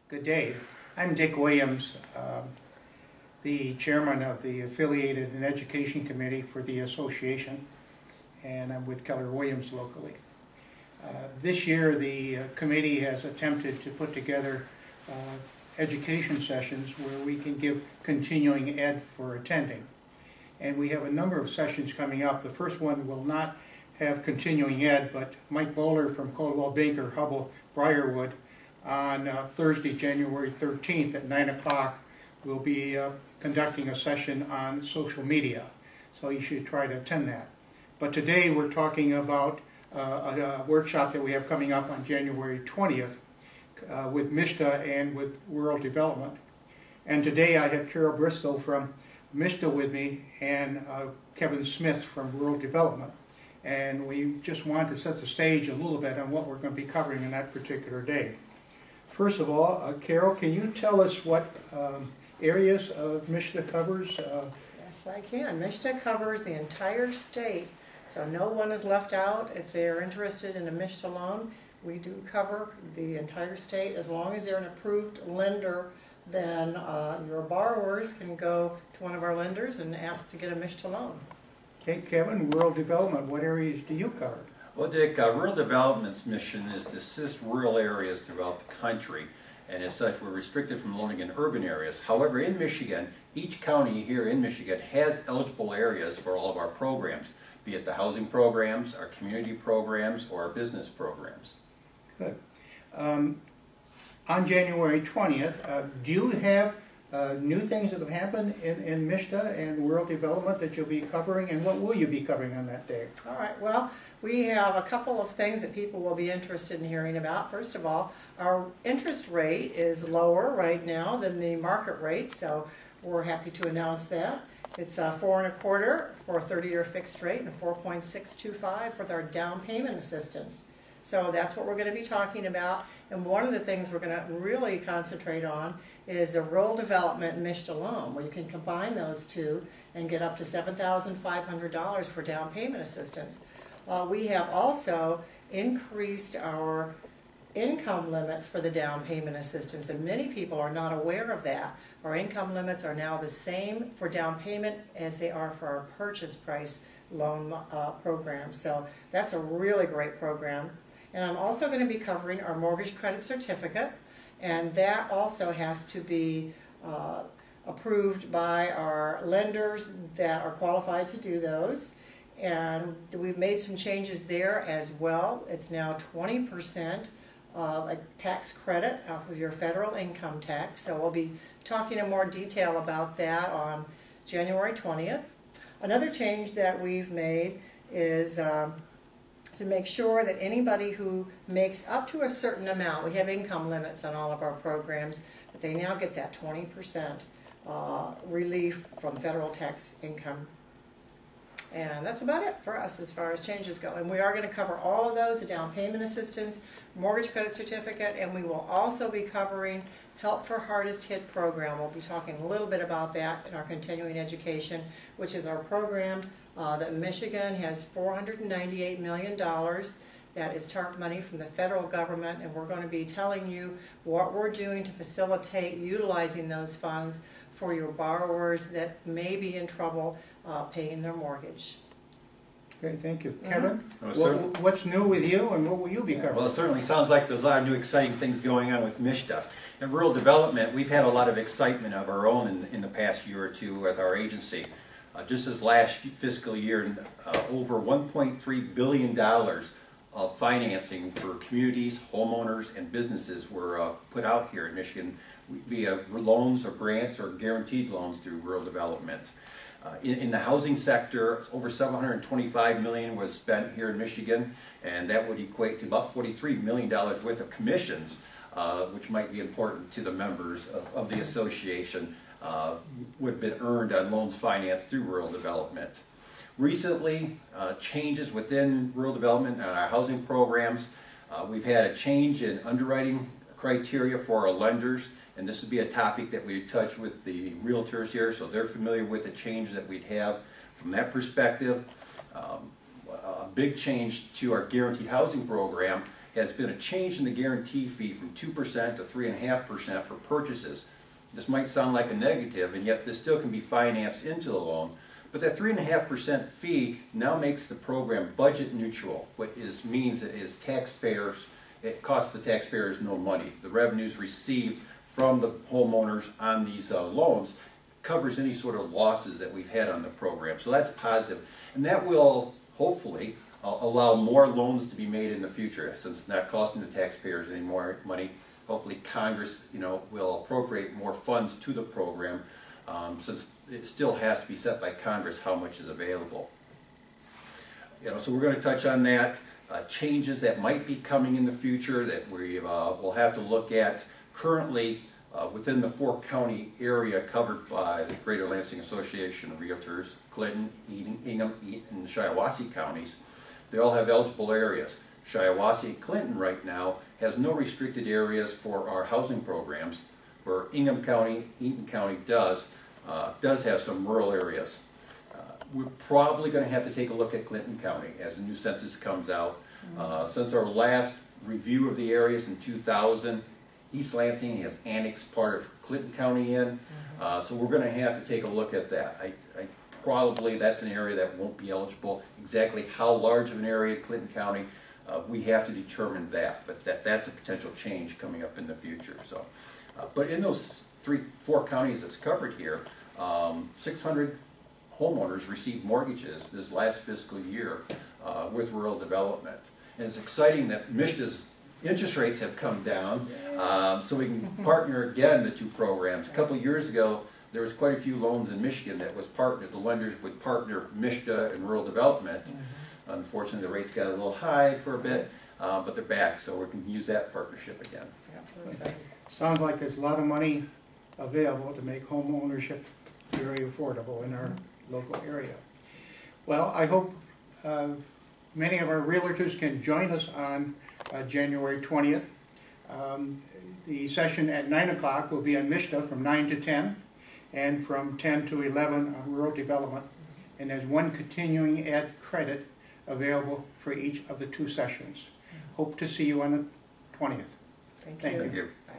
Good day. I'm Dick Williams, the chairman of the Affiliated and Education Committee for the association, and I'm with Keller Williams locally. This year the committee has attempted to put together education sessions where we can give continuing ed for attending. And we have a number of sessions coming up. The first one will not have continuing ed, but Mike Bowler from Coldwell Banker, Hubble, Briarwood on Thursday, January 13th at 9 o'clock will be conducting a session on social media. So you should try to attend that. But today we're talking about a workshop that we have coming up on January 20th with MSHDA and with Rural Development. And today I have Carol Bristol from MSHDA with me and Kevin Smith from Rural Development. And we just wanted to set the stage a little bit on what we're going to be covering on that particular day. First of all, Carol, can you tell us what areas MSHDA covers? Yes, I can. MSHDA covers the entire state, so no one is left out. If they're interested in a MSHDA loan, we do cover the entire state. As long as they're an approved lender, then your borrowers can go to one of our lenders and ask to get a MSHDA loan. Okay, Kevin, Rural Development, what areas do you cover? Well, Dick, Rural Development's mission is to assist rural areas throughout the country, and as such we're restricted from loaning in urban areas. However, in Michigan, each county here in Michigan has eligible areas for all of our programs, be it the housing programs, our community programs, or our business programs. Good. On January 20th, do you have new things that have happened in MSHDA and Rural Development that you'll be covering, and what will you be covering on that day? All right, well, we have a couple of things that people will be interested in hearing about. First of all, our interest rate is lower right now than the market rate, so we're happy to announce that. It's 4.25% for a 30-year fixed rate and 4.625% for our down payment assistance. So that's what we're going to be talking about, and one of the things we're going to really concentrate on is the Rural Development MSHDA loan, where you can combine those two and get up to $7,500 for down payment assistance. We have also increased our income limits for the down payment assistance, and many people are not aware of that. Our income limits are now the same for down payment as they are for our purchase price loan program. So that's a really great program. And I'm also going to be covering our mortgage credit certificate, and that also has to be approved by our lenders that are qualified to do those. And we've made some changes there as well. It's now 20% a tax credit off of your federal income tax. So we'll be talking in more detail about that on January 20th. Another change that we've made is to make sure that anybody who makes up to a certain amount, we have income limits on all of our programs, but they now get that 20% relief from federal tax income. And that's about it for us as far as changes go. And we are going to cover all of those, the down payment assistance, mortgage credit certificate, and we will also be covering Help for Hardest Hit program. We'll be talking a little bit about that in our continuing education, which is our program that Michigan has $498 million. That is TARP money from the federal government, and we're going to be telling you what we're doing to facilitate utilizing those funds for your borrowers that may be in trouble paying their mortgage. Okay, thank you. Kevin, Well, what's new with you, and what will you be covering? Well, it certainly sounds like there's a lot of new exciting things going on with MSHDA. In Rural Development, we've had a lot of excitement of our own in the past year or two with our agency. Just this last fiscal year, over $1.3 billion of financing for communities, homeowners, and businesses were put out here in Michigan via loans or grants or guaranteed loans through Rural Development. In the housing sector, over $725 million was spent here in Michigan, and that would equate to about $43 million worth of commissions, which might be important to the members of the association, would have been earned on loans financed through Rural Development. Recently, changes within Rural Development and our housing programs. We've had a change in underwriting criteria for our lenders, and this would be a topic that we touch with the realtors here, so they're familiar with the change that we'd have from that perspective. A big change to our guaranteed housing program has been a change in the guarantee fee from 2% to 3.5% for purchases. This might sound like a negative, and yet this still can be financed into the loan. But that 3.5% fee now makes the program budget neutral, means that it costs the taxpayers no money. The revenues received from the homeowners on these loans covers any sort of losses that we've had on the program. So that's positive. And that will hopefully allow more loans to be made in the future, since it's not costing the taxpayers any more money. Hopefully Congress, will appropriate more funds to the program, since it still has to be set by Congress how much is available. So we're going to touch on that. Changes that might be coming in the future that we will have to look at. Currently, within the 4-county area covered by the Greater Lansing Association of Realtors, Clinton, Ingham, and Shiawassee counties, they all have eligible areas. Shiawassee and Clinton right now has no restricted areas for our housing programs, where Ingham County, Eaton County does have some rural areas. We're probably going to have to take a look at Clinton County as the new census comes out. Since our last review of the areas in 2000, East Lansing has annexed part of Clinton County in, so we're going to have to take a look at that. Probably that's an area that won't be eligible. Exactly how large of an area in Clinton County, we have to determine that, but that's a potential change coming up in the future. So, but in those 4 counties that's covered here, 600 homeowners received mortgages this last fiscal year with rural development. And it's exciting that MSHDA's interest rates have come down, so we can partner again the 2 programs. A couple of years ago, there was quite a few loans in Michigan that was partnered. The lenders would partner MSHDA and rural development. Unfortunately, the rates got a little high for a bit, but they're back, so we can use that partnership again. Sounds like there's a lot of money available to make home ownership very affordable in our local area. Well, I hope many of our realtors can join us on January 20th. The session at 9 o'clock will be on MSHDA from 9 to 10, and from 10 to 11 on rural development. And there's 1 continuing ed credit available for each of the 2 sessions. Hope to see you on the 20th. Thank you. Thank you. Bye.